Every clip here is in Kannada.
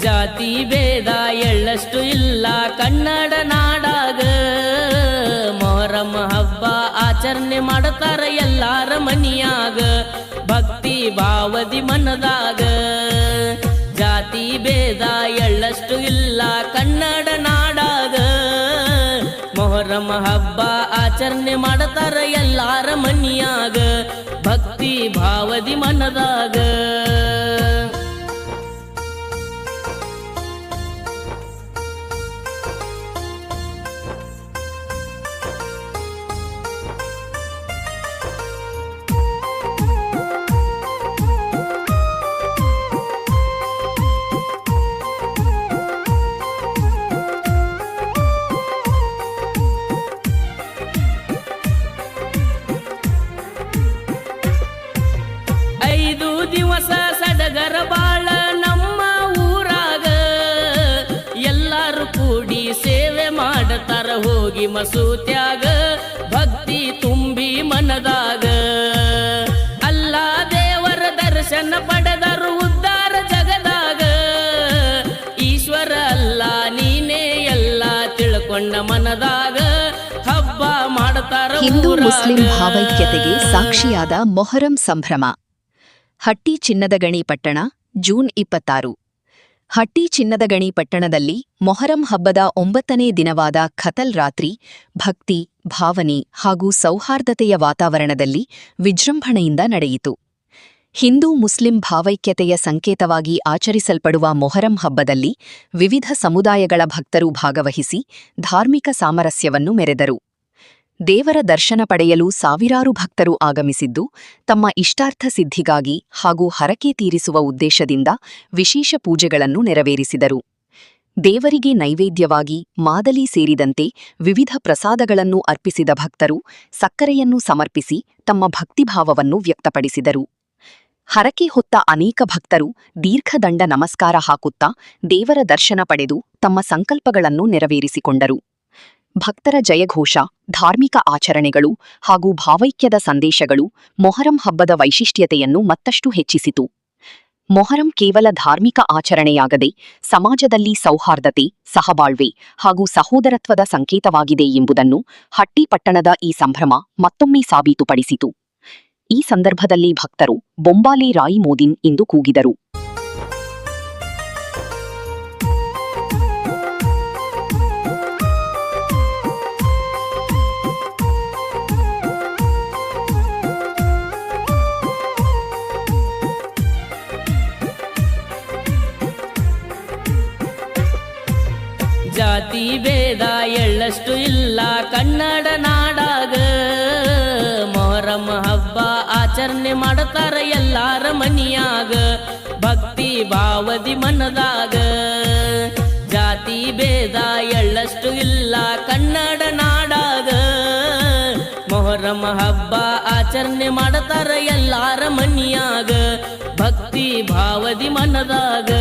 ಜಾತಿ ಭೇದ ಎಳ್ಳಷ್ಟು ಇಲ್ಲ ಕನ್ನಡ ನಾಡಾಗ. ಮೊಹರಂ ಹಬ್ಬ ಆಚರಣೆ ಮಾಡ್ತಾರ ಎಲ್ಲಾರ ಮನಿಯಾಗ, ಭಕ್ತಿ ಭಾವದಿ ಮನದಾಗ. ಜಾತಿ ಭೇದ ಎಳ್ಳಷ್ಟು ಇಲ್ಲ ಕನ್ನಡ ನಾಡಾಗ. ಮೊಹರಂ ಹಬ್ಬ ಆಚರಣೆ ಮಾಡ್ತಾರ ಎಲ್ಲಾರ ಮನಿಯಾಗ, ಭಕ್ತಿ ಭಾವದಿ ಮನದಾಗ. ದಿವಸ ಸಡಗರ ಬಾಳ ನಮ್ಮ ಊರಾಗ, ಎಲ್ಲಾರು ಕೂಡಿ ಸೇವೆ ಮಾಡತಾರ ಹೋಗಿ ಮಸೂತ್ಯಾಗ, ಭಕ್ತಿ ತುಂಬಿ ಮನದಾಗ. ಅಲ್ಲ ದೇವರ ದರ್ಶನ ಪಡೆದರು ಉದ್ಧಾರ ಜಗದಾಗ, ಈಶ್ವರ ಅಲ್ಲ ನೀನೇ ಎಲ್ಲ ತಿಳ್ಕೊಂಡ ಮನದಾಗ, ಹಬ್ಬ ಮಾಡತಾರ. ಹಿಂದೂ ಮುಸ್ಲಿಂ ಭಾವೈಕ್ಯತೆಗೆ ಸಾಕ್ಷಿಯಾದ ಮೊಹರಂ ಸಂಭ್ರಮ. ಹಟ್ಟಿ ಚಿನ್ನದಗಣಿ ಪಟ್ಟಣ, ಜೂನ್ 26. ಹಟ್ಟಿ ಚಿನ್ನದಗಣಿ ಪಟ್ಟಣದಲ್ಲಿ ಮೊಹರಂ ಹಬ್ಬದ 9ನೇ ದಿನವಾದ ಖತಲ್ ರಾತ್ರಿ ಭಕ್ತಿ, ಭಾವನೆ ಹಾಗೂ ಸೌಹಾರ್ದತೆಯ ವಾತಾವರಣದಲ್ಲಿ ವಿಜೃಂಭಣೆಯಿಂದ ನಡೆಯಿತು. ಹಿಂದೂ ಮುಸ್ಲಿಂ ಭಾವೈಕ್ಯತೆಯ ಸಂಕೇತವಾಗಿ ಆಚರಿಸಲ್ಪಡುವ ಮೊಹರಂ ಹಬ್ಬದಲ್ಲಿ ವಿವಿಧ ಸಮುದಾಯಗಳ ಭಕ್ತರು ಭಾಗವಹಿಸಿ ಧಾರ್ಮಿಕ ಸಾಮರಸ್ಯವನ್ನು ಮೆರೆದರು. ದೇವರ ದರ್ಶನ ಪಡೆಯಲು ಸಾವಿರಾರು ಭಕ್ತರು ಆಗಮಿಸಿದ್ದು, ತಮ್ಮ ಇಷ್ಟಾರ್ಥ ಸಿದ್ಧಿಗಾಗಿ ಹಾಗೂ ಹರಕೆ ತೀರಿಸುವ ಉದ್ದೇಶದಿಂದ ವಿಶೇಷ ಪೂಜೆಗಳನ್ನು ನೆರವೇರಿಸಿದರು. ದೇವರಿಗೆ ನೈವೇದ್ಯವಾಗಿ ಮಾದಲಿ ಸೇರಿದಂತೆ ವಿವಿಧ ಪ್ರಸಾದಗಳನ್ನು ಅರ್ಪಿಸಿದ ಭಕ್ತರು ಸಕ್ಕರೆಯನ್ನು ಸಮರ್ಪಿಸಿ ತಮ್ಮ ಭಕ್ತಿಭಾವವನ್ನು ವ್ಯಕ್ತಪಡಿಸಿದರು. ಹರಕೆ ಹೊತ್ತ ಅನೇಕ ಭಕ್ತರು ದೀರ್ಘದಂಡ ನಮಸ್ಕಾರ ಹಾಕುತ್ತಾ ದೇವರ ದರ್ಶನ ಪಡೆದು ತಮ್ಮ ಸಂಕಲ್ಪಗಳನ್ನು ನೆರವೇರಿಸಿಕೊಂಡರು. ಭಕ್ತರ ಜಯಘೋಷ, ಧಾರ್ಮಿಕ ಆಚರಣೆಗಳು ಹಾಗೂ ಭಾವೈಕ್ಯದ ಸಂದೇಶಗಳು ಮೊಹರಂ ಹಬ್ಬದ ವೈಶಿಷ್ಟ್ಯತೆಯನ್ನು ಮತ್ತಷ್ಟು ಹೆಚ್ಚಿಸಿತು. ಮೊಹರಂ ಕೇವಲ ಧಾರ್ಮಿಕ ಆಚರಣೆಯಾಗದೆ ಸಮಾಜದಲ್ಲಿ ಸೌಹಾರ್ದತೆ, ಸಹಬಾಳ್ವೆ ಹಾಗೂ ಸಹೋದರತ್ವದ ಸಂಕೇತವಾಗಿದೆ ಎಂಬುದನ್ನು ಹಟ್ಟಿ ಪಟ್ಟಣದ ಈ ಸಂಭ್ರಮ ಮತ್ತೊಮ್ಮೆ ಸಾಬೀತುಪಡಿಸಿತು. ಈ ಸಂದರ್ಭದಲ್ಲಿ ಭಕ್ತರು ಬೊಂಬಾಲೆ ರಾಯಿ ಮೋದಿನ್ ಎಂದು ಕೂಗಿದರು. ಜಾತಿ ಭೇದ ಎಳ್ಳಷ್ಟು ಇಲ್ಲ ಕನ್ನಡ ನಾಡಾಗ. ಮೊಹರಂ ಹಬ್ಬ ಆಚರಣೆ ಮಾಡ್ತಾರ ಎಲ್ಲಾರ ಮನಿಯಾಗ, ಭಕ್ತಿ ಭಾವದಿ ಮನದಾಗ. ಜಾತಿ ಭೇದ ಎಳ್ಳಷ್ಟು ಇಲ್ಲ ಕನ್ನಡ ನಾಡಾಗ. ಮೊಹರಂ ಹಬ್ಬ ಆಚರಣೆ ಮಾಡ್ತಾರ ಎಲ್ಲಾರ ಮನಿಯಾಗ, ಭಕ್ತಿ ಭಾವದಿ ಮನದಾಗ.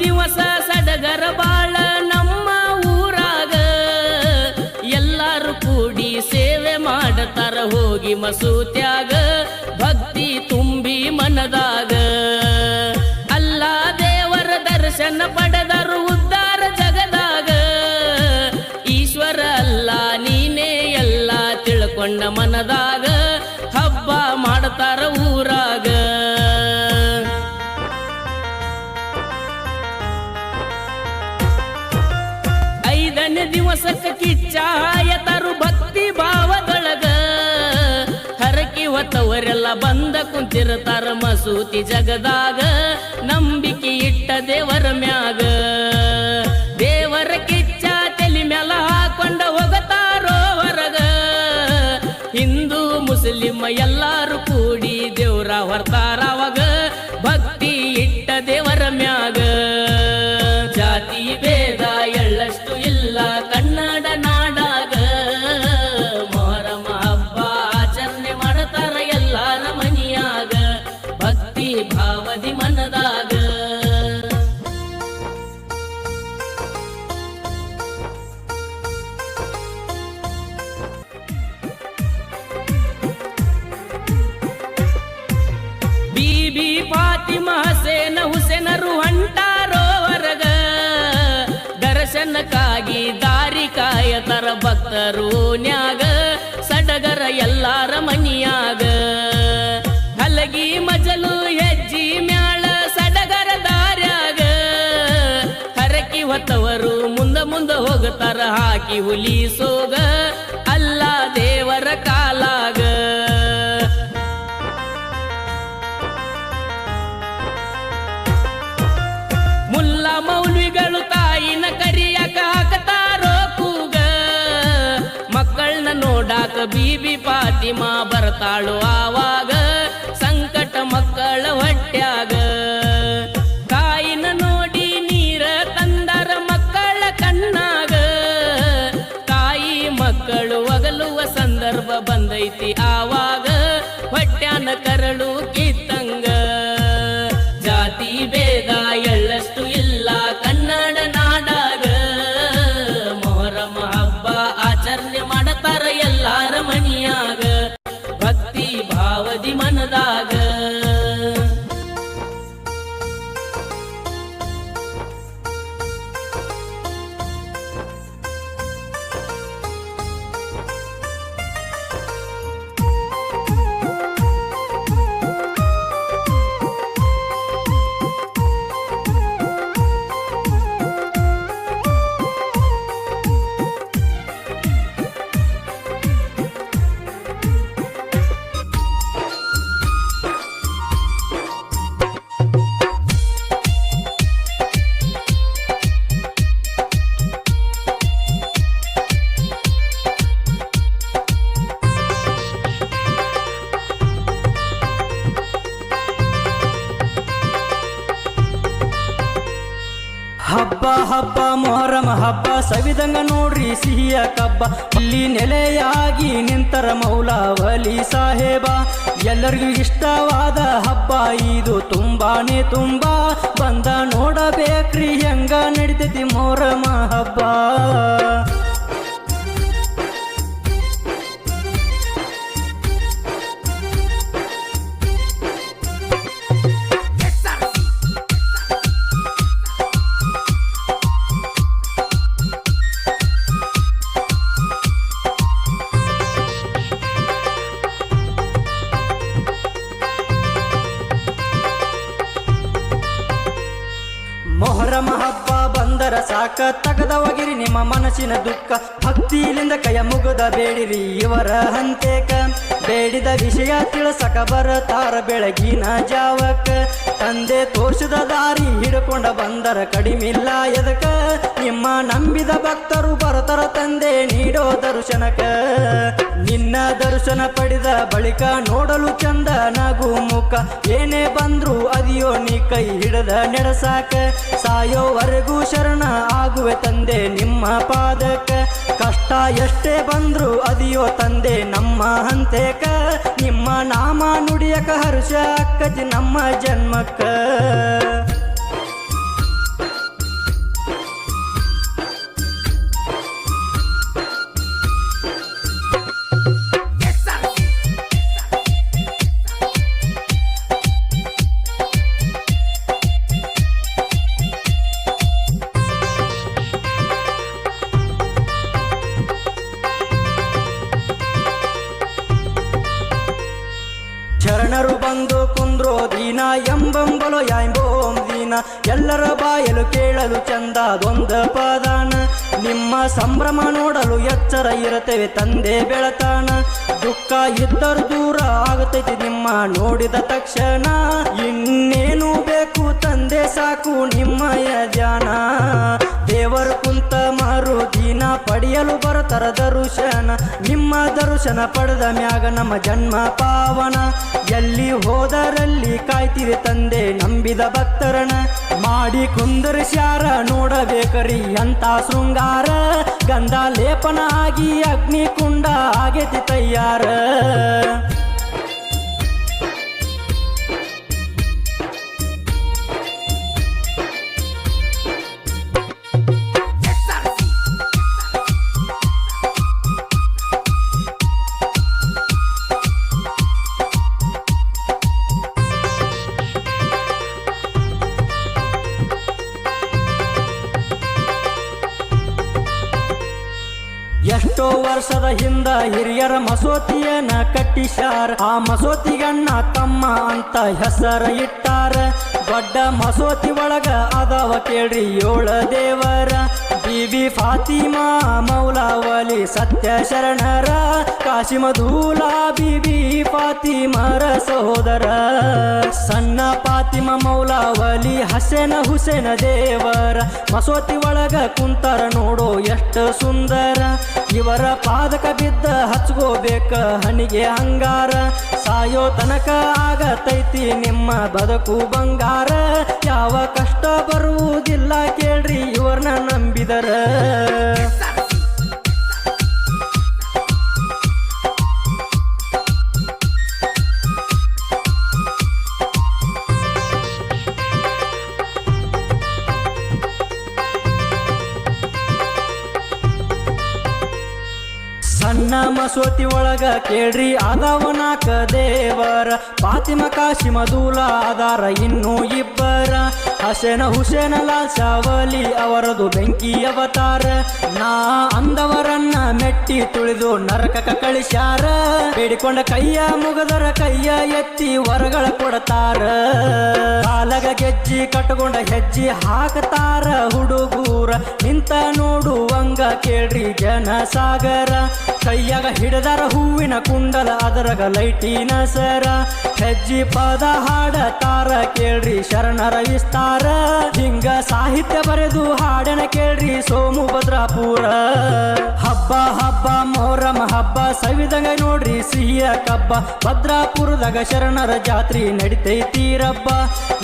ದಿವಸ ಸಡಗರ ಬಾಳ ನಮ್ಮ ಊರಾಗ, ಎಲ್ಲಾರು ಕೂಡಿ ಸೇವೆ ಮಾಡತಾರ ಹೋಗಿ ಮಸೂತ್ಯಾಗ, ಭಕ್ತಿ ತುಂಬಿ ಮನದಾಗ. ಅಲ್ಲ ದೇವರ ದರ್ಶನ ಪಡೆದರು ಉದ್ಧಾರ ಜಗದಾಗ, ಈಶ್ವರ ಅಲ್ಲ ನೀನೇ ಎಲ್ಲ ತಿಳ್ಕೊಂಡ ಮನದಾಗ, ಹಬ್ಬ ಮಾಡತಾರ ಊರಾಗ. ದಿವಸಕ್ಕ ಕಿಚ್ಚಾಯತರು ಭಕ್ತಿ ಭಾವದೊಳಗ, ಹರಕಿ ಹೊತ್ತವರೆಲ್ಲ ಬಂದ ಕುಂತಿರ್ತಾರ ಮಸೂತಿ ಜಗದಾಗ, ನಂಬಿಕೆ ಇಟ್ಟ ದೇವರ ಮ್ಯಾಗ. ದೇವರ ಕಿಚ್ಚ ತಲಿ ಮ್ಯಾಲ ಹಾಕೊಂಡ ಹೋಗತಾರೋ ಹೊರಗ, ಹಿಂದೂ ಮುಸ್ಲಿಂ ಎಲ್ಲಾರು ಕೂಡಿ ದೇವ್ರ ಹೊರ್ತಾರವಾಗ, ಭಕ್ತಿ ಇಟ್ಟ ದೇವರ ಮ್ಯಾಗ. ಜಾತಿ ಬೀಬಿ ಫಾತಿಮಾ ಹಸೇನ ಹುಸೇನರು ಹೊಂಟಾರೋ ಹೊರಗ ದರ್ಶನಕ್ಕಾಗಿ ದಾರಿ ಕಾಯತರ ಭಕ್ತರು ನ್ಯಾಗ ಸಡಗರ ಎಲ್ಲಾರ ಮನಿಯಾಗ ಹಲಗಿ ಮಜಲು ಹೆಜ್ಜಿ ಮ್ಯಾಳ ಸಡಗರ ದಾರ್ಯಾಗ ಹರಕಿ ಹೊತ್ತವರು ಮುಂದ ಹೋಗತಾರ ಹಾಕಿ ಹುಲಿ ಸೋಗ ಅಲ್ಲ ದೇವರ ಕಾಲಾಗ ಮುಲ್ಲ ಮೌಲ್ವಿಗಳು ತಾಯಿನ ಕರಿಯಾಕ ಹಾಕತಾರೋ ಕೂಗ ಮಕ್ಕಳನ್ನ ನೋಡಾಕ ಬೀಬಿ ಫಾತಿಮಾ ಬರ್ತಾಳು ಆವಾಗ ಸಂಕಟ ಮಕ್ಕಳ ಹೊಟ್ಯಾಗ ತಾಯಿನ ನೋಡಿ ನೀರ ತಂದರ ಮಕ್ಕಳ ಕಣ್ಣಾಗ ತಾಯಿ ಮಕ್ಕಳು ಒಗಲುವ ಸಂದರ್ಭ ಬಂದೈತಿ ಆವಾಗ ಹೊಟ್ಯಾನ ಕರಳು ಕಿತ್ತಂಗ ಜಾತಿ ಭೇದ ಎಳ್ಳಷ್ಟು ಇಲ್ಲ ಕನ್ನಡ ನಾಡಾಗ ಮೊಹರಂ ಹಬ್ಬ ಆಚರಣೆ ಮಾಡತಾರ ಎಲ್ಲಾರ ಮನಿಯಾಗ ಭಕ್ತಿ ಭಾವದಿ ಮನದಾಗ ಹಬ್ಬ ಹಬ್ಬ ಮೊಹರಂ ಹಬ್ಬ ಸವಿದಂಗ ನೋಡ್ರಿ ಸಿಹಿಯ ಕಬ್ಬ ಇಲ್ಲಿ ನೆಲೆಯಾಗಿ ನಿಂತರ ಮೌಲಾವಲಿ ಸಾಹೇಬ ಎಲ್ಲರಿಗೂ ಇಷ್ಟವಾದ ಹಬ್ಬ ಇದು ತುಂಬಾನೇ ತುಂಬಾ ಬಂದ ನೋಡಬೇಕ್ರಿ ಹೆಂಗ ನಡಿತೈತಿ ಮೊಹರಂ ಹಬ್ಬ ಮೊಹರಂ ಹಬ್ಬ ಬಂದರ ಸಾಕ ತಗದವಗಿರಿ ನಿಮ್ಮ ಮನಸ್ಸಿನ ದುಃಖ ಭಕ್ತಿಲಿಂದ ಕೈಯ ಮುಗದ ಬೇಡಿರಿ ಇವರ ಹಂತೇಕ ಬೇಡಿದ ವಿಷಯ ತಿಳಿಸಕ ಬರತಾರ ಬೆಳಗಿನ ಜಾವಕ ತಂದೆ ತೋರಿಸಿದ ದಾರಿ ಹಿಡ್ಕೊಂಡ ಬಂದರ ಕಡಿಮಿಲ್ಲ ಎದಕ ನಿಮ್ಮ ನಂಬಿದ ಭಕ್ತರು ಬರತಾರ ತಂದೆ ನೀಡೋ ದರ್ಶನಕ ನಿನ್ನ ದರ್ಶನ ಪಡೆದ ಬಳಿಕ ನೋಡಲು ಚಂದ ನಗು ಮುಖ ಏನೇ ಬಂದ್ರು ಅದಿಯೋ ನೀ ಕೈ ಹಿಡದ ನಡೆಸಾಕ ಸಾಯೋವರೆಗೂ ಶರಣ ಆಗುವೆ ತಂದೆ ನಿಮ್ಮ ಪಾದಕ ಕಷ್ಟ ಎಷ್ಟೇ ಬಂದ್ರು ಅದಿಯೋ ತಂದೆ ನಮ್ಮ ಹಂತೇಕ ನಿಮ್ಮ ನಾಮ ನುಡಿಯಕ ಹರ್ಷ ಅಕ್ಕತಿ ನಮ್ಮ ಜನ್ಮಕ್ಕ ಶರಣರು ಬಂದು ಕುಂದ್ರೋ ದೀನ ಎಂಬಂಬಲು ಯಾಂಬೋಂ ದೀನ ಎಲ್ಲರ ಬಾಯಲು ಕೇಳಲು ಚಂದದೊಂದ ಪದಾನ ನಿಮ್ಮ ಸಂಭ್ರಮ ನೋಡಲು ಎಚ್ಚರ ಇರುತ್ತೇವೆ ತಂದೆ ಬೆಳತಾನ ದುಃಖ ಇದ್ದರೂ ದೂರ ಆಗುತ್ತೈತಿ ನಿಮ್ಮ ನೋಡಿದ ತಕ್ಷಣ ಇನ್ನೇನು ಬೇಕು ತಂದೆ ಸಾಕು ನಿಮ್ಮಯ ಧ್ಯಾನ ದೇವರು ಕುಂತ ಮಾರು ದಿನ ಪಡೆಯಲು ಬರತರ ದರ್ಶನ ನಿಮ್ಮ ದರ್ಶನ ಪಡೆದ ಮ್ಯಾಗ ನಮ್ಮ ಜನ್ಮ ಪಾವನ ಎಲ್ಲಿ ಹೋದರಲ್ಲಿ ಕಾಯ್ತಿರಿ ತಂದೆ ನಂಬಿದ ಭಕ್ತರನ ಮಾಡಿ ಕುಂದರ್ಸ್ಯಾರ ನೋಡಬೇಕರಿ ಅಂತ ಶೃಂಗಾರ ಗಂಧ ಲೇಪನ ಆಗಿ ಅಗ್ನಿ ಕುಂಡ ಆಗೇತಿ ತಯ್ಯಾರ ವರ್ಷದ ಹಿಂದ ಹಿರಿಯರ ಮಸೂತಿಯನ್ನ ಕಟ್ಟಿಸ್ಯಾರ. ಆ ಮಸೂತಿಗಣ್ಣ ತಮ್ಮ ಅಂತ ಹೆಸರ ಇಟ್ಟಾರ. ದೊಡ್ಡ ಮಸೂತಿ ಒಳಗ ಅದಾವ ಕೇಳ್ರಿ 7 ದೇವರ. ಬೀಬಿ ಫಾತಿಮಾ, ಮೌಲಾವಲಿ, ಸತ್ಯ ಶರಣರ, ಕಾಶಿಮಧೂಲಾ, ಬೀಬಿ ಫಾತಿಮರ ಸಹೋದರ. ಸಣ್ಣ ಫಾತಿಮ, ಮೌಲಾವಲಿ, ಹಸೇನ ಹುಸೇನ ದೇವರ ಮಸೂತಿ ಒಳಗ ಕುಂತರ ನೋಡೋ ಎಷ್ಟು ಸುಂದರ. ಇವರ ಪಾದಕ ಬಿದ್ದ ಹಚ್ಕೋಬೇಕ ಹನಿಗೆ ಅಂಗಾರ. ಸಾಯೋ ತನಕ ಆಗತೈತಿ ನಿಮ್ಮ ಬದುಕು ಬಂಗಾರ. ಯಾವ ಕಷ್ಟ ಬರುವುದಿಲ್ಲ ಕೇಳ್ರಿ ಇವ್ರನ್ನ ನಂಬಿದರ. ಸಣ್ಣ ಮಸೂತಿ ಒಳಗ ಕೇಳ್ರಿ ಅದಾವ 4 ದೇವರ. ಫಾತಿಮ, ಕಾಶಿಮಧೂಲ ಅದಾರ ಇನ್ನೂ 2. ಹಸೇನ ಹುಸೇನ ಲಾಲ್ ಶಾವಲಿ ಅವರದು ಬೆಂಕಿ ಅವತಾರ. ನಾ ಅಂದವರನ್ನ ಮೆಟ್ಟಿ ತುಳಿದು ನರಕಕ ಕಳಿಸ್ಯಾರ. ಬೇಡಿಕೊಂಡ ಕೈಯ ಮುಗದರ ಕೈಯ ಎತ್ತಿ ವರಗಳ ಕೊಡತಾರ. ಕಾಲಗ ಗೆಜ್ಜಿ ಕಟ್ಟಕೊಂಡ ಹೆಜ್ಜಿ ಹಾಕತಾರ ಹುಡುಗೂರ. ನಿಂತ ನೋಡುವಂಗ ಕೇಳ್ರಿ ಜನಸಾಗರ. ಕೈಯಾಗ ಹಿಡದಾರ ಹೂವಿನ ಕುಂಡಲ ಅದರಗ ಲೈಟಿನ ಸರ. ಹೆಜ್ಜಿ ಪದ ಹಾಡತಾರ ಕೇಳ್ರಿ ಶರಣರ ವಿಸ್ತಾರ. ಹಿಂಗ ಸಾಹಿತ್ಯ ಬರೆದು ಹಾಡನ ಕೇಳ್ರಿ ಸೋಮು ಭದ್ರಾಪುರ. ಹಬ್ಬ ಹಬ್ಬ ಮೊಹರಂ ಹಬ್ಬ ಸವಿದಂಗ ನೋಡ್ರಿ ಸಿಹಿಯ ಕಬ್ಬ. ಭದ್ರಾಪುರದಾಗ ಶರಣರ ಜಾತ್ರಿ ನಡಿತೈತಿ ರಬ್ಬ.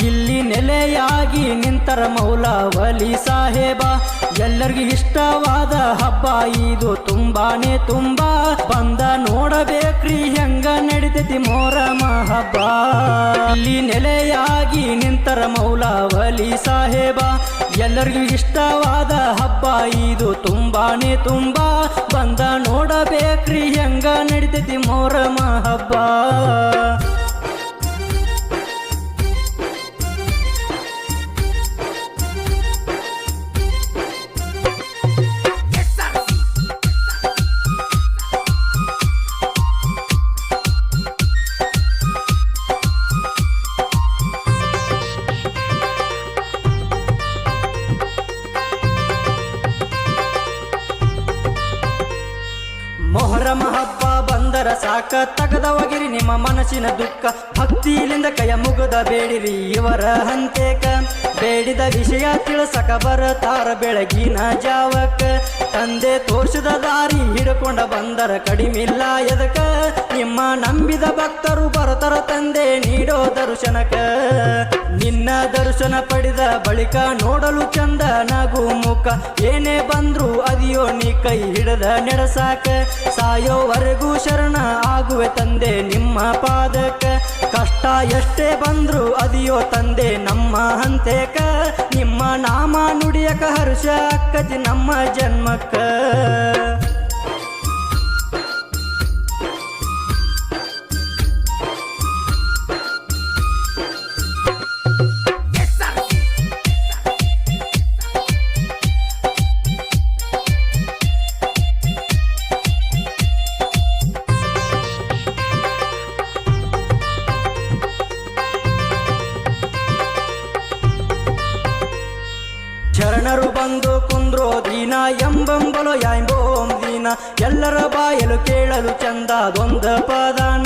ಇಲ್ಲಿ ನೆಲೆಯಾಗಿ ನಿಂತರ ಮೌಲಾವಲಿ ಸಾಹೇಬ. ಎಲ್ಲರಿಗೂ ಇಷ್ಟವಾದ ಹಬ್ಬ ಇದು ತುಂಬಾನೇ ತುಂಬಾ. ಬಂದ ನೋಡಬೇಕ್ರಿ ಹೆಂಗ ನಡಿತೈತಿ ಮೊಹರಂ ಹಬ್ಬ. ಇಲ್ಲಿ ನೆಲೆಯಾಗಿ ನಿಂತರ ಮೌಲಾವಲಿ ಸಾಹೇಬ. ಎಲ್ಲರಿಗೂ ಇಷ್ಟವಾದ ಹಬ್ಬ ಇದು ತುಂಬಾನೇ ತುಂಬಾ. ಬಂದ ನೋಡಬೇಕ್ರಿ ಹೆಂಗ ನಡಿತೈತಿ ಮೊಹರಂ ಹಬ್ಬ. ಮೊಹರಂ ಹಬ್ಬ ಬಂದರ ಸಾಕ ತಗದವಗಿರಿ ನಿಮ್ಮ ಮನಸ್ಸಿನ ದುಃಖ. ಭಕ್ತಿಲಿಂದ ಕೈಯ ಮುಗದ ಬೇಡಿರಿ ಇವರ ಹಂತೇಕ. ಬೇಡಿದ ವಿಷಯ ತಿಳಿಸಕ ಬರತಾರ ಬೆಳಗಿನ ಜಾವಕ. ತಂದೆ ತೋರಿಸಿದ ದಾರಿ ಹಿಡ್ಕೊಂಡ ಬಂದರ ಕಡಿಮಿಲ್ಲ ಎದಕ. ನಿಮ್ಮ ನಂಬಿದ ಭಕ್ತರು ಬರತಾರ ತಂದೆ ನೀಡೋ ದರ್ಶನಕ. ನಿನ್ನ ದರ್ಶನ ಪಡೆದ ಬಳಿಕ ನೋಡಲು ಚಂದ ನಗು ಮುಖ. ಏನೇ ಬಂದ್ರು ಅದಿಯೋ ನೀ ಕೈ ಹಿಡದ ನಡೆಸಾಕ. ಸಾಯೋವರೆಗೂ ಶರಣ ಆಗುವೆ ತಂದೆ ನಿಮ್ಮ ಪಾದಕ. ಕಷ್ಟ ಎಷ್ಟೇ ಬಂದ್ರು ಅದಿಯೋ ತಂದೆ ನಮ್ಮ ಹಂತೇಕ. ನಿಮ್ಮ ನಾಮ ನುಡಿಯಕ ಹರ್ಷ ಅಕ್ಕತಿ ನಮ್ಮ ಜನ್ಮಕ್ಕ. ಶರಣರು ಬಂದು ಕುಂದ್ರೋ ದೀನ ಎಂಬಂಬಲು ಯಾಂಬೋಂ ದೀನ. ಎಲ್ಲರ ಬಾಯಲು ಕೇಳಲು ಚಂದದೊಂದ ಪದಾನ.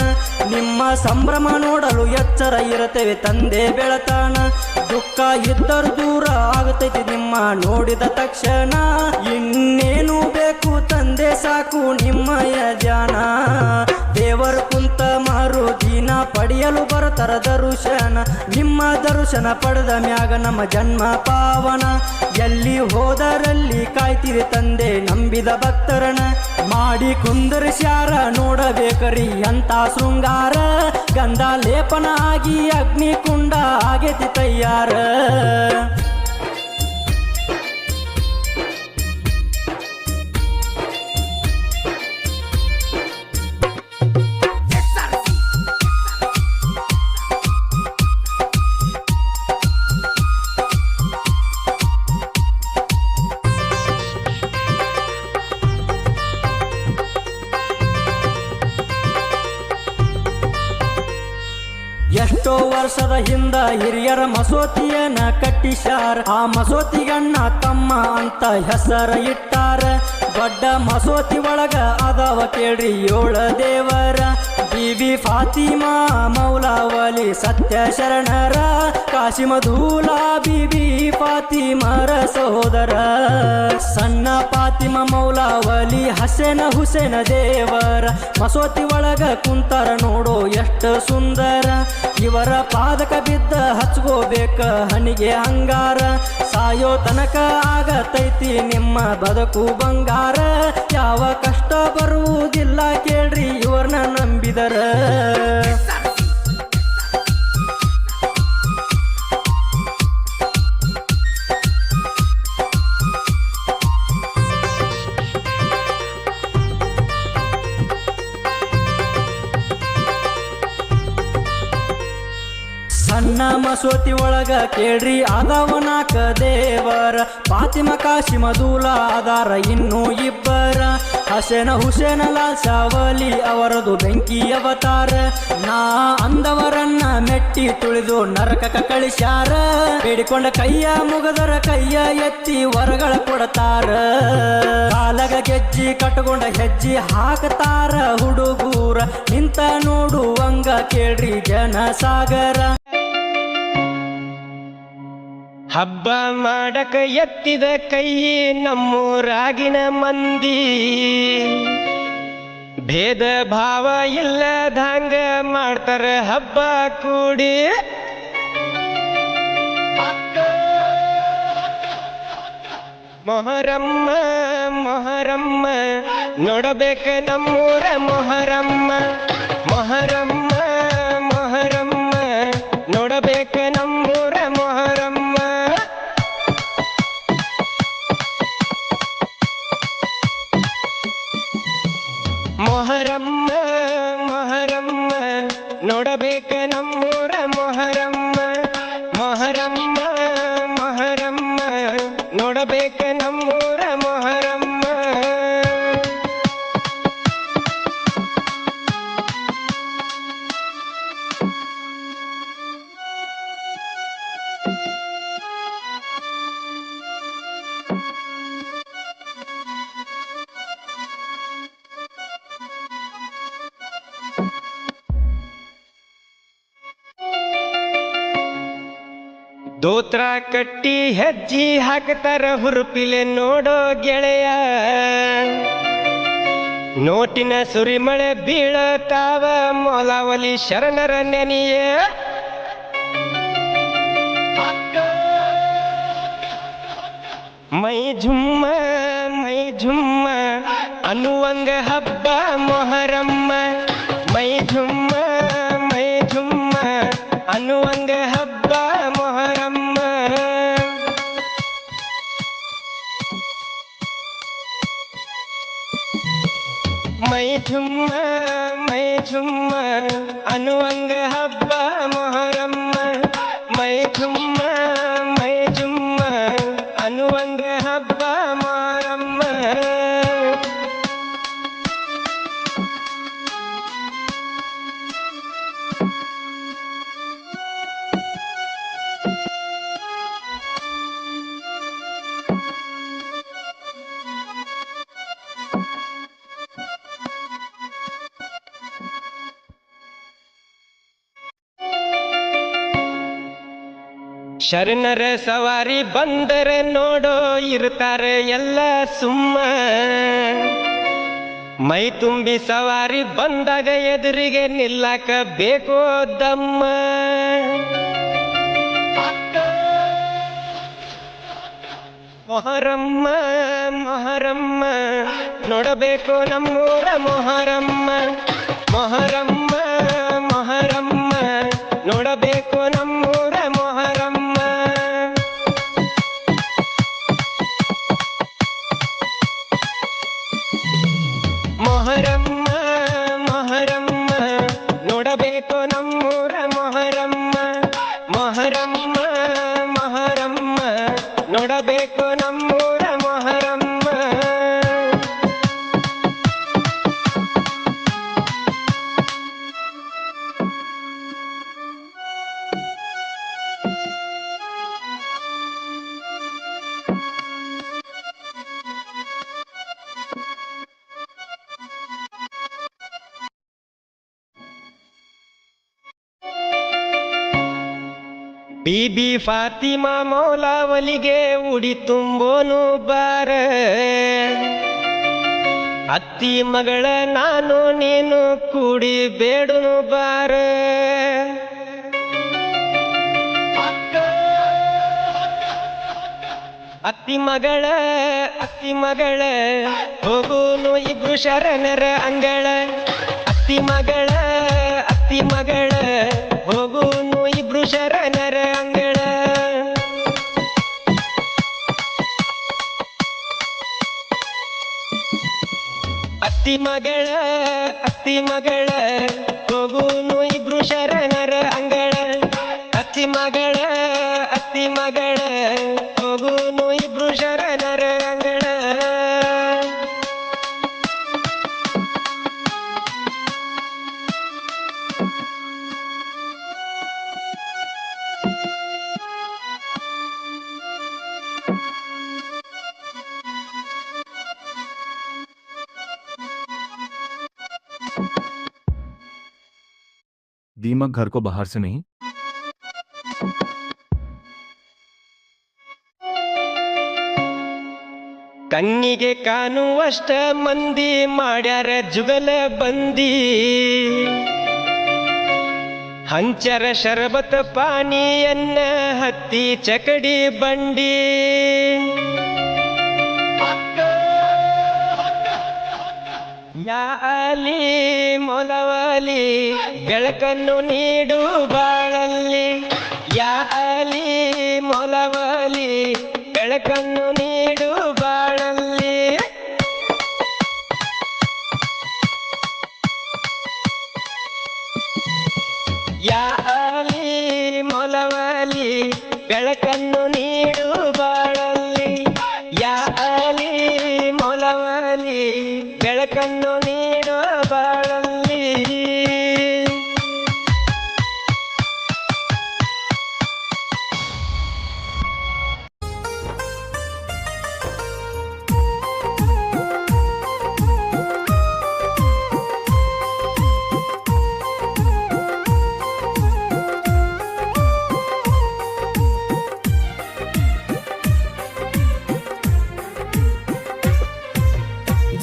ನಿಮ್ಮ ಸಂಭ್ರಮ ನೋಡಲು ಎಚ್ಚರ ಇರುತ್ತೇವೆ ತಂದೆ ಬೆಳತಾನ. ದುಃಖ ಇದ್ದರೂ ದೂರ ಆಗತೈತಿ ನಿಮ್ಮ ನೋಡಿದ ತಕ್ಷಣ. ಇನ್ನೇನು ಬೇಕು ತಂದೆ ಸಾಕು ನಿಮ್ಮಯ ಧ್ಯಾನ. ದೇವರು ಕುಂತ ಮಾರು ದಿನ ಪಡೆಯಲು ಬರತರ ದರ್ಶನ. ನಿಮ್ಮ ದರ್ಶನ ಪಡೆದ ಮ್ಯಾಗ ನಮ್ಮ ಜನ್ಮ ಪಾವನ. ಎಲ್ಲಿ ಹೋದರಲ್ಲಿ ಕಾಯ್ತಿರಿ ತಂದೆ ನಂಬಿದ ಭಕ್ತರನ. ಮಾಡಿ ಕುಂದರ್ಸ್ಯಾರ ನೋಡಬೇಕರಿ ಅಂತ ಶೃಂಗಾರ. ಗಂಧ ಲೇಪನ ಆಗಿ ಅಗ್ನಿ ಕುಂಡ ಆಗೇತಿ ತಯ್ಯಾರ. ಎಷ್ಟೋ ವರ್ಷದ ಹಿಂದ ಹಿರಿಯರ ಮಸೂತಿಯನ್ನ ಕಟ್ಟಿಸ್ಯಾರ. ಆ ಮಸೂತಿಗಣ್ಣ ತಮ್ಮ ಅಂತ ಹೆಸರ ಇಟ್ಟಾರ. ದೊಡ್ಡ ಮಸೂತಿ ಒಳಗ ಅದಾವ ಕೇಳ್ರಿ 7 ದೇವರ. ಬೀಬಿ ಫಾತಿಮಾ, ಮೌಲಾವಲಿ, ಸತ್ಯ ಶರಣರ, ಕಾಶಿಮಧೂಲಾ ಬೀಬಿ ಫಾತಿಮರ ಸಹೋದರ. ಸಣ್ಣ ಫಾತಿಮ, ಮೌಲಾವಲಿ, ಹಸೇನ ಹುಸೇನ ದೇವರ ಮಸೂತಿ ಒಳಗ ಕುಂತಾರ ನೋಡೋ ಎಷ್ಟು ಸುಂದರ. ಇವರ ಪಾದಕ ಬಿದ್ದ ಹಚ್ಕೋಬೇಕ ಹನಿಗೆ ಅಂಗಾರ. ಸಾಯೋ ತನಕ ಆಗತೈತಿ ನಿಮ್ಮ ಬದುಕು ಬಂಗಾರ. ಯಾವ ಕಷ್ಟ ಬರುವುದಿಲ್ಲ ಕೇಳ್ರಿ ಇವ್ರನ್ನ ನಂಬಿದರ. ಸಣ್ಣ ಮಸೂತಿ ಒಳಗ ಕೇಳ್ರಿ ಅದಾವ 4 ದೇವರ. ಫಾತಿಮ, ಕಾಶಿಮಧೂಲ ಅದಾರ ಇನ್ನೂ 2. ಹಸೇನ ಹುಸೇನ ಲಾಲ್ ಶಾವಲಿ ಅವರದು ಬೆಂಕಿ ಅವತಾರ. ನಾ ಅಂದವರನ್ನ ಮೆಟ್ಟಿ ತುಳಿದು ನರಕಕ ಕಳಿಸ್ಯಾರ. ಬೇಡಿಕೊಂಡ ಕೈಯ ಮುಗದರ ಕೈಯ ಎತ್ತಿ ವರಗಳ ಕೊಡತಾರ. ಕಾಲಗ ಗೆಜ್ಜಿ ಕಟ್ಟಕೊಂಡ ಹೆಜ್ಜಿ ಹಾಕತಾರ ಹುಡುಗೂರ. ನಿಂತ ನೋಡುವಂಗ ಕೇಳ್ರಿ ಜನಸಾಗರ. ಹಬ್ಬ ಮಾಡಕ ಎತ್ತಿದ ಕೈ ನಮ್ಮೂರಾಗಿನ ಮಂದಿ. ಭೇದ ಭಾವ ಇಲ್ಲದಂಗ ಮಾಡ್ತಾರ ಹಬ್ಬ ಕೂಡಿ. ಮೊಹರಮ್ಮ ಮೊಹರಮ್ಮ ನೋಡಬೇಕ ನಮ್ಮೂರ ಮೊಹರಮ್ಮ. ಮೊಹರಮ್ಮ ಮೊಹರಮ್ಮ ನೋಡಬೇಕ ನಮ್ಮೂರ ಮೊಹರಮ್ಮ. ಮೊಹರಮ್ಮ ಮೊಹರಮ್ಮ ನೋಡಬೇಕ ನಮ್ಮೂರ ಮೊಹರಮ್ಮ. ಮೊಹರಮ್ಮ ಮೊಹರಮ್ಮ ನೋಡಬೇಕ ನಮ್ಮೂರ ಮೊಹರಮ್ಮ. ದೋತ್ರ ಕಟ್ಟಿ ಹೆಜ್ಜಿ ಹಾಕ್ತಾರ ಹುರುಪಿಲೆ ನೋಡೋ ಗೆಳೆಯ. ನೋಟಿನ ಸುರಿಮಳೆ ಬೀಳತಾವ ಮೌಲಾವಲಿ ಶರಣರ ನೆನೆಯ. ಮೈ ಝುಮ್ಮ ಅನ್ನುವಂಗ ಹಬ್ಬ ಮೊಹರಮ್ಮ. ಮೈ ಝುಮ್ಮ ಅನ್ನುವಂಗ ಹಬ್ಬ ಮೊಹರಮ್ಮ. ಮೈ ಝುಮ್ಮ ಅನ್ನುವಂಗ ಹಬ್ಬ ಮೊಹರಮ್ಮ. ಮೈ ಝುಮ್ಮ ಅನ್ನುವಂಗ ಹಬ್ಬ ಮೊಹರಮ್ಮ. ಶರಣರ ಸವಾರಿ ಬಂದರೆ ನೋಡೋ ಇರ್ತಾರೆ ಎಲ್ಲ ಸುಮ್ಮ. ಮೈ ತುಂಬಿ ಸವಾರಿ ಬಂದಾಗ ಎದುರಿಗೆ ನಿಲ್ಲಕ ಬೇಕೋ ದಮ್ಮ. ಮೊಹರಮ್ಮ ನೋಡಬೇಕು ನಮ್ಮೂರ ಮೊಹರಮ್ಮ. ಮೊಹರಮ್ಮ ನೋಡಬೇಕು ನಮ್ಮೂರ ಮೊಹರಮ್ಮ. ಮೊಹರಮ್ಮ ನೋಡಬೇಕು ನಮ್ಮೂರ ಮೊಹರಮ್ಮ. ಮೊಹರಮ್ಮ ನೋಡಬೇಕು ನಮ್ಮೂರ ಮೊಹರಮ್ಮ. ಬೀಬಿ ಫಾತಿಮಾ ಮೌಲಾವಲಿಗೆ ಉಡಿ ತುಂಬೋನು ಬಾರ ಅತ್ತಿ ಮಗಳ ನಾನು ನೀನು ಕೂಡಿ ಬೇಡುನು ಬಾರ ಅತ್ತಿ ಮಗಳ ಹೋಗುನು ಇಬ್ರು ಶರಣರ ಅಂಗಳ ಅತ್ತಿ ಮಗಳ ಹೋಗುನು ಇಬ್ರು ಶರಣರ ಅಂಗಳ ಅತ್ತಿ ಮಗಳ ಹೋಗುನು ಇಬ್ರು ಶರಣರ ಅಂಗಳ ಅತ್ತಿ ಮಗಳ ಹೋಗುನು ಇಬ್ರು ಶರಣರ ಅಂಗಳ दीमक घर को बाहर से नहीं। ಕಣ್ಣಿಗೆ ಕಾಣುವಷ್ಟ ಮಂದಿ ಮಾಡ್ಯಾರ ಜುಗಲ ಬಂದಿ ಹಂಚರ ಶರಬತ್ ಪಾನಿಯನ್ನ ಹತ್ತಿ ಚಕಡಿ ಬಂಡಿ ಯಾ ಅಲಿ ಮೊಲವಲಿ ಬೆಳಕನ್ನು ನೀಡು ಬಾಳಲ್ಲಿ ಯಾ ಅಲಿ ಮೊಲವಲಿ ಬೆಳಕನ್ನು ನೀಡು ಬಾಳಲ್ಲಿ ಯಾ ಅಲಿ ಮೊಲವಲಿ ಬೆಳಕನ್ನು ನೀಡು ಬಾಳಲ್ಲಿ ಯಾ ಅಲಿ ಮೊಲವಲಿ ಬೆಳಕನ್ನು ನೀಡು ಬಾಳಲ್ಲಿ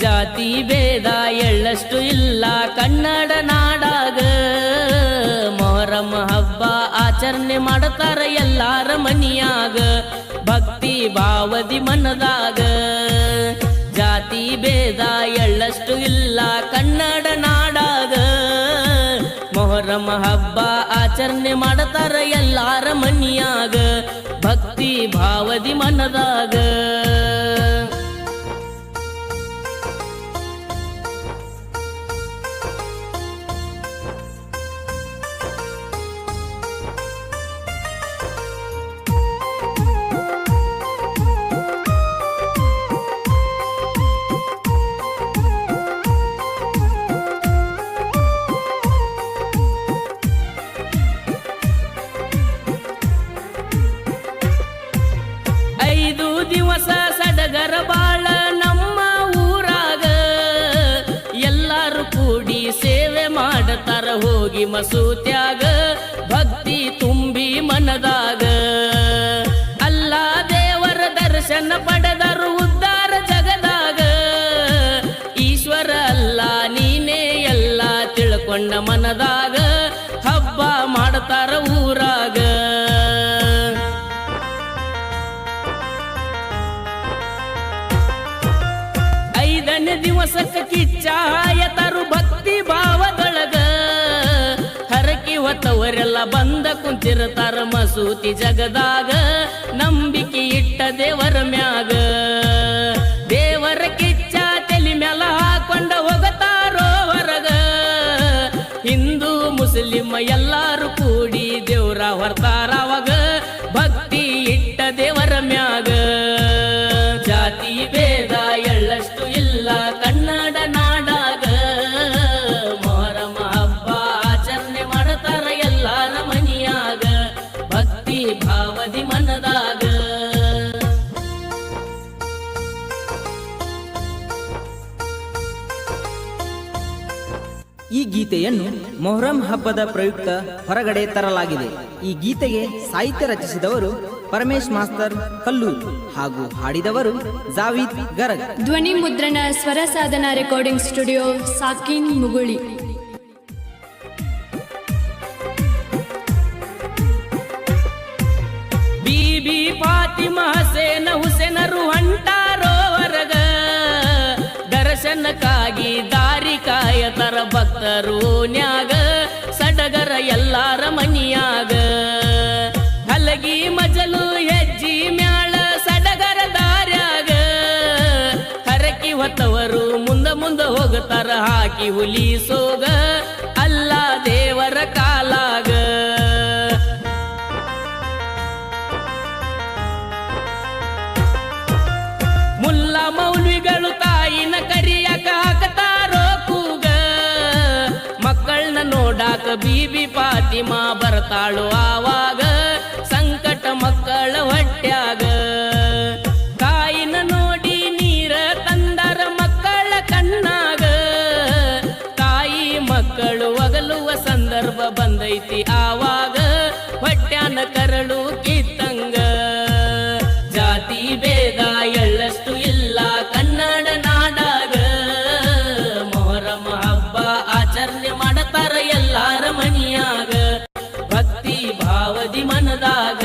ಜಾತಿ ಭೇದ ಎಳ್ಳಷ್ಟು ಇಲ್ಲ ಕನ್ನಡ ನಾಡಾಗ ಮೊಹರಂ ಹಬ್ಬ ಆಚರಣೆ ಮಾಡತಾರ ಎಲ್ಲಾರ ಮನಿಯಾಗ ಭಕ್ತಿ ಭಾವದಿ ಮನದಾಗ ಜಾತಿ ಭೇದ ಎಳ್ಳಷ್ಟು ಇಲ್ಲ ಕನ್ನಡ ನಾಡಾಗ ಮೊಹರಂ ಹಬ್ಬ ಆಚರಣೆ ಮಾಡತಾರ ಎಲ್ಲಾರ ಮನಿಯಾಗ ಭಕ್ತಿ ಭಾವದಿ ಮನದಾಗ ದಿವಸ ಸಡಗರ ಬಾಳ ನಮ್ಮ ಊರಾಗ ಎಲ್ಲಾರು ಕೂಡಿ ಸೇವೆ ಮಾಡತಾರ ಹೋಗಿ ಮಸೂತ್ಯಾಗ ಭಕ್ತಿ ತುಂಬಿ ಮನದಾಗ ಅಲ್ಲ ದೇವರ ದರ್ಶನ ಪಡೆದರು ಉದ್ಧಾರ ಜಗದಾಗ ಈಶ್ವರ ಅಲ್ಲ ನೀನೇ ಎಲ್ಲ ತಿಳ್ಕೊಂಡ ಮನದಾಗ ಹಬ್ಬ ಮಾಡತಾರ ಊರಾಗ ದಿವಸಕ್ಕೆ ಕಿಚ್ಚಾಯತರು ಭಕ್ತಿ ಭಾವದೊಳಗ ಹರಕಿ ಹೊತ್ತವರೆಲ್ಲ ಬಂದ ಕುಂತಿರ್ತಾರ ಮಸೂತಿ ಜಗದಾಗ ನಂಬಿಕೆ ಇಟ್ಟ ದೇವರ ಮ್ಯಾಗ ದೇವರ ಕಿಚ್ಚ ತಲಿ ಮ್ಯಾಲ ಹಾಕೊಂಡ ಹೋಗತಾರೋ ಹೊರಗ ಹಿಂದೂ ಮುಸ್ಲಿಂ ಎಲ್ಲಾರು ಕೂಡಿ ದೇವ್ರ ಹೊರ್ತಾರ ಅವಾಗ ಭಕ್ತಿ ಇಟ್ಟ ದೇವರ ಮ್ಯಾಗ ಜಾತಿ ಭೇದ ಎಳ್ಳಷ್ಟು ಇಲ್ಲ ಕನ್ನಡ ನಾಡಾಗ ಮೊಹರಂ ಹಬ್ಬ ಆಚರಣೆ ಮಾಡತಾರ ಎಲ್ಲಾರ ಮನಿಯಾಗ ಭಕ್ತಿ ಭಾವದಿ ಮನದಾಗ ಈ ಗೀತೆ ಗೀತೆಯನ್ನು ಮೊಹರಂ ಹಬ್ಬದ ಪ್ರಯುಕ್ತ ಹೊರಗಡೆ ತರಲಾಗಿದೆ. ಈ ಗೀತೆಗೆ ಸಾಹಿತ್ಯ ರಚಿಸಿದವರು ಪರಮೇಶ್ ಮಾಸ್ತರ್ ಕಲ್ಲೂರು ಹಾಗೂ ಹಾಡಿದವರು ಜಾವೀದ್ ಗರಗ್. ಧ್ವನಿ ಮುದ್ರಣ ಸ್ವರ ಸಾಧನ ರೆಕಾರ್ಡಿಂಗ್ ಸ್ಟುಡಿಯೋ ಸಾಕಿನ್ ಮುಗುಳಿ. ಬೀಬಿ ಫಾತಿಮಾ ಹಸೇನ ಹುಸೇನರು ಹೊಂಟಾರೋ ಹೊರಗ, ದರ್ಶನಕ್ಕಾಗಿ ದಾರಿ ಕಾಯತರ ಭಕ್ತರು ನ್ಯಾಗ, ಸಡಗರ ಎಲ್ಲಾರ ಮನಿಯಾಗ. ಹಲಗಿ ಮಜಲು ಹೆಜ್ಜಿ ಮ್ಯಾಳ ಸಡಗರ ದಾರ್ಯಾಗ, ಹರಕಿ ಹೊತ್ತವರು ಮುಂದ ಹೋಗತಾರ ಹಾಕಿ ಹುಲಿ ಸೋಗ, ಅಲ್ಲ ದೇವರ ಕಾಲಾಗ. ಮುಲ್ಲ ಮೌಲ್ವಿಗಳು ತಾಯಿನ ಕರಿಯಾಕ ಹಾಕತಾರೋ ಕೂಗ, ಮಕ್ಕಳನ್ನ ನೋಡಾಕ ಬೀಬಿ ಫಾತಿಮಾ ಬರ್ತಾಳು ಆವಾಗ, ಸಂಕಟ ಮಕ್ಕಳ ಹೊಟ್ಯಾಗ. ತಾಯಿನ ನೋಡಿ ನೀರ ತಂದರ ಮಕ್ಕಳ ಕಣ್ಣಾಗ, ತಾಯಿ ಮಕ್ಕಳು ಒಗಲುವ ಸಂದರ್ಭ ಬಂದೈತಿ ಆವಾಗ, ಹೊಟ್ಯಾನ ಕರಳು ಕಿತ್ತಂಗ. ಜಾತಿ ಭೇದ ಎಳ್ಳಷ್ಟು ಇಲ್ಲ ಕನ್ನಡ ನಾಡಾಗ, ಮೊಹರಂ ಹಬ್ಬ ಆಚರಣೆ ಮಾಡತಾರ ಎಲ್ಲಾರ ಮನಿಯಾಗ, ಭಕ್ತಿ ಭಾವದಿ ಮನದಾಗ.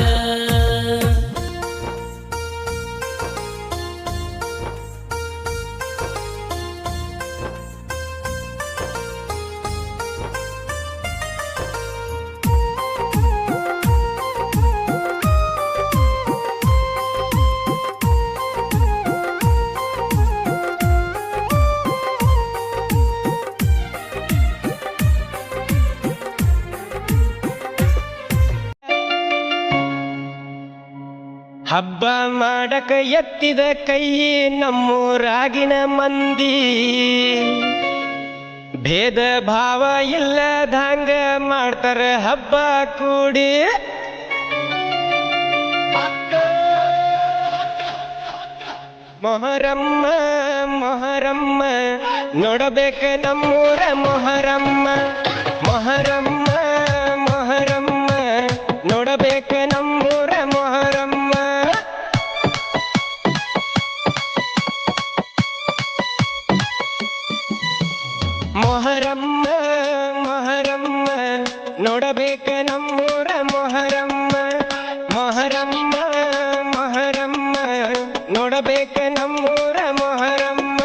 ಹಬ್ಬ ಮಾಡಕ ಎತ್ತಿದ ಕೈ ನಮ್ಮೂರಾಗಿನ ಮಂದಿ, ಭೇದ ಭಾವ ಇಲ್ಲದಂಗ ಮಾಡ್ತಾರ ಹಬ್ಬ ಕೂಡಿ. ಮೊಹರಮ್ಮ ಮೊಹರಮ್ಮ ನೋಡಬೇಕ ನಮ್ಮೂರ ಮೊಹರಮ್ಮ, ಮೊಹರಮ್ಮ ಮೊಹರಮ್ಮ ನೋಡಬೇಕ ನಮ್ಮೂರ ಮೊಹರಮ್ಮ. ಮೊಹರಮ್ಮ ಮೊಹರಮ್ಮ ನೋಡಬೇಕ ನಮ್ಮೂರ ಮೊಹರಮ್ಮ, ಮೊಹರಮ್ಮ ಮೊಹರಮ್ಮ ನೋಡಬೇಕ ನಮ್ಮೂರ ಮೊಹರಮ್ಮ.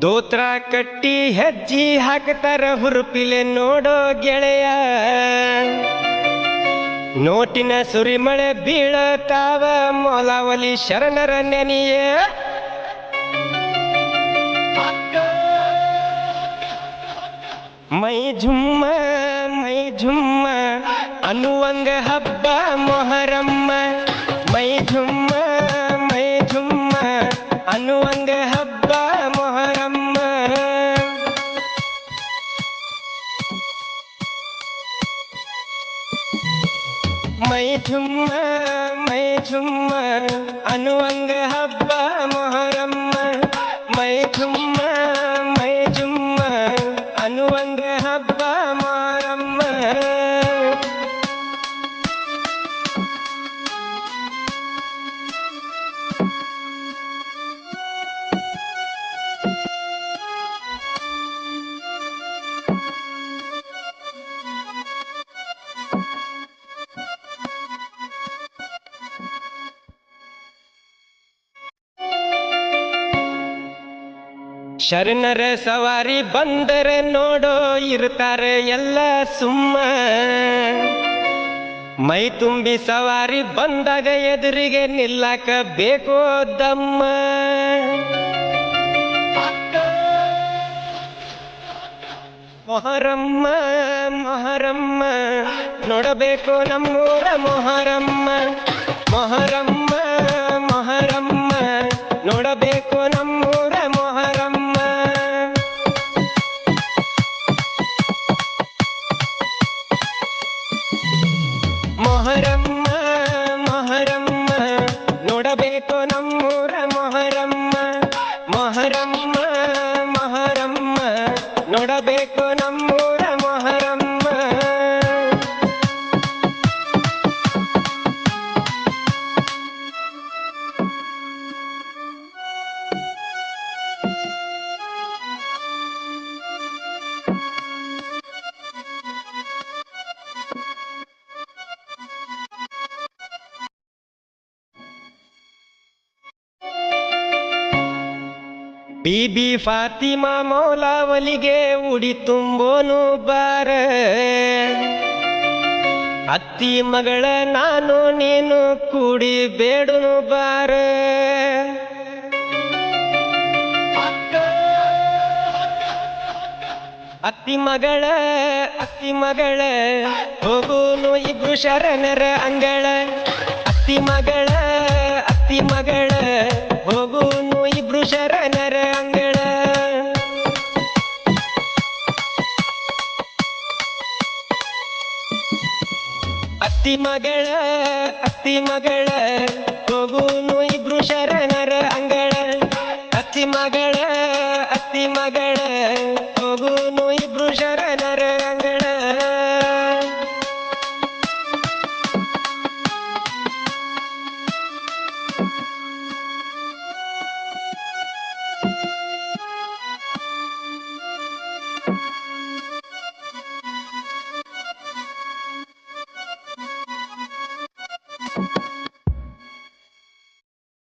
ದೋತ್ರ ಕಟ್ಟಿ ಹೆಜ್ಜಿ ಹಾಕ್ತಾರ ಹುರುಪಿಲೆ ನೋಡೋ ಗೆಳೆಯ, ನೋಟಿನ ಸುರಿಮಳೆ ಬೀಳತಾವ ಮೊಲವಲಿ ಶರಣರ ನೆನೆಯ. ಮೈ ಝುಮ್ಮ ಅನ್ನುವಂಗ ಹಬ್ಬ ಮೊಹರಮ್ಮ, ಮೈ ಝುಮ್ಮ ಅನ್ನುವಂಗ ಹಬ್ಬ ಮೊಹರಮ್ಮ. ಮೈ ಝುಮ್ಮ ಅನ್ನುವಂಗ ಹಬ್ಬ ಮೊಹರಮ್ಮ, ಮೈ ಝುಮ್ಮ ಅನ್ನುವಂಗ ಹಬ್ಬ ಮೊಹರಮ್ಮ. ಶರಣರ ಸವಾರಿ ಬಂದರೆ ನೋಡೋ ಇರ್ತಾರೆ ಎಲ್ಲ ಸುಮ್ಮ, ಮೈ ತುಂಬಿ ಸವಾರಿ ಬಂದಾಗ ಎದುರಿಗೆ ನಿಲ್ಲಕ ಬೇಕೋ ದಮ್ಮ. ಮೊಹರಮ್ಮ ಮೊಹರಮ್ಮ ನೋಡಬೇಕು ನಮ್ಮೂರ ಮೊಹರಮ್ಮ, ಮೊಹರಮ್ಮ ಮೊಹರಮ್ಮ ನೋಡಬೇಕು ನಮ್ಮೂರ ಮೊಹರಮ್ಮ. ಮೊಹರಮ್ಮ ಮೊಹರಮ್ಮ ನೋಡಬೇಕು ನಮ್ಮೂರ ಮೊಹರಮ್ಮ. ಮೊಹರಮ್ಮ ಮೊಹರಮ್ಮ ನೋಡಬೇಕು ನಮ್ಮೂರ ಮೊಹರಮ್ಮ. ಬೀಬಿ ಫಾತಿಮಾ ಮೌಲಾವಲಿಗೆ ಉಡಿ ತುಂಬೋನು ಬಾರ. ಅತ್ತಿ ಮಗಳ ನಾನು ನೀನು ಕೂಡಿ ಬೇಡುನು ಬಾರ. ಅತ್ತಿ ಮಗಳ ಹೋಗುನು ಇಬ್ರು ಶರಣರ ಅಂಗಳ. ಅತ್ತಿ ಮಗಳ ಹೋಗುನು ಇಬ್ರು ಶರಣರ ಅಂಗಳ. ಅತ್ತಿ ಮಗಳ ಹೋಗುನು ಇಬ್ರು ಶರಣರ ಅಂಗಳ. ಅತ್ತಿ ಮಗಳ ಹೋಗುನು ಇಬ್ರು ಶರಣರ ಅಂಗಳ.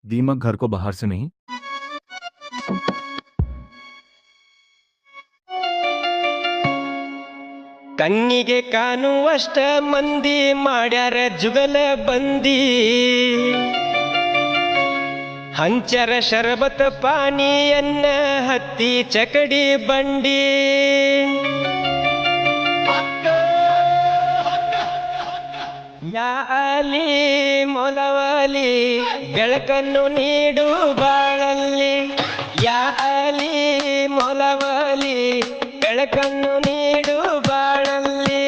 दीमक घर को बाहर से नहीं. ಕಣ್ಣಿಗೆ ಕಾಣುವಷ್ಟ ಮಂದಿ ಮಾಡ್ಯಾರ ಜುಗಲ ಬಂದಿ. ಹಂಚರ ಶರಬತ್ ಪಾನಿಯನ್ನ ಹತ್ತಿ ಚಕಡಿ ಬಂಡಿ. ಯಾ ಅಲಿ ಮೊಲವಲಿ ಬೆಳಕನ್ನು ನೀಡು ಬಾಳಲ್ಲಿ. ಯಾ ಅಲಿ ಮೊಲವಲಿ ಬೆಳಕನ್ನು ನೀಡು ಬಾಳಲ್ಲಿ.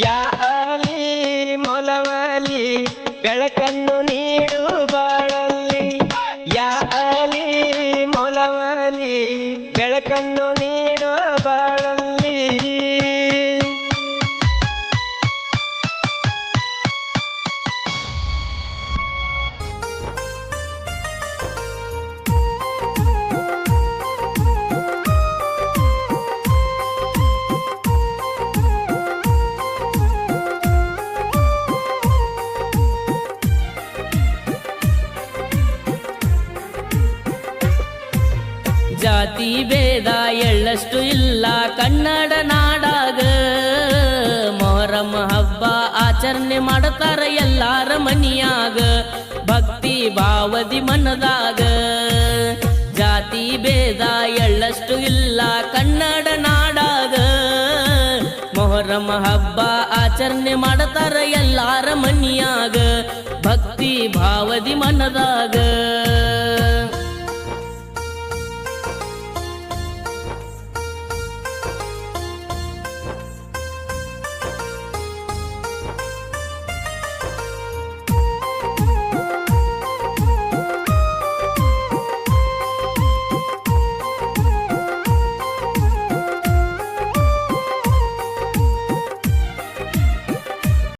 ಯಾ ಅಲಿ ಮೊಲವಲಿ ಬೆಳಕನ್ನು ನೀಡು ಬಾಳಲ್ಲಿ. ಯಾ ಅಲಿ ಮೊಲವಲಿ ಬೆಳಕನ್ನು ನೀಡು ಬಾಳಲ್ಲಿ. ಜಾತಿ ಭೇದ ಎಳ್ಳಷ್ಟು ಇಲ್ಲ ಕನ್ನಡ ನಾಡಾಗ. ಮೊಹರಂ ಹಬ್ಬ ಆಚರಣೆ ಮಾಡತಾರ ಎಲ್ಲಾರ ಮನಿಯಾಗ. ಭಕ್ತಿ ಭಾವದಿ ಮನದಾಗ. ಜಾತಿ ಭೇದ ಎಳ್ಳಷ್ಟು ಇಲ್ಲ ಕನ್ನಡ ನಾಡಾಗ. ಮೊಹರಂ ಹಬ್ಬ ಆಚರಣೆ ಮಾಡತಾರ ಎಲ್ಲಾರ ಮನಿಯಾಗ. ಭಕ್ತಿ ಭಾವದಿ ಮನದಾಗ.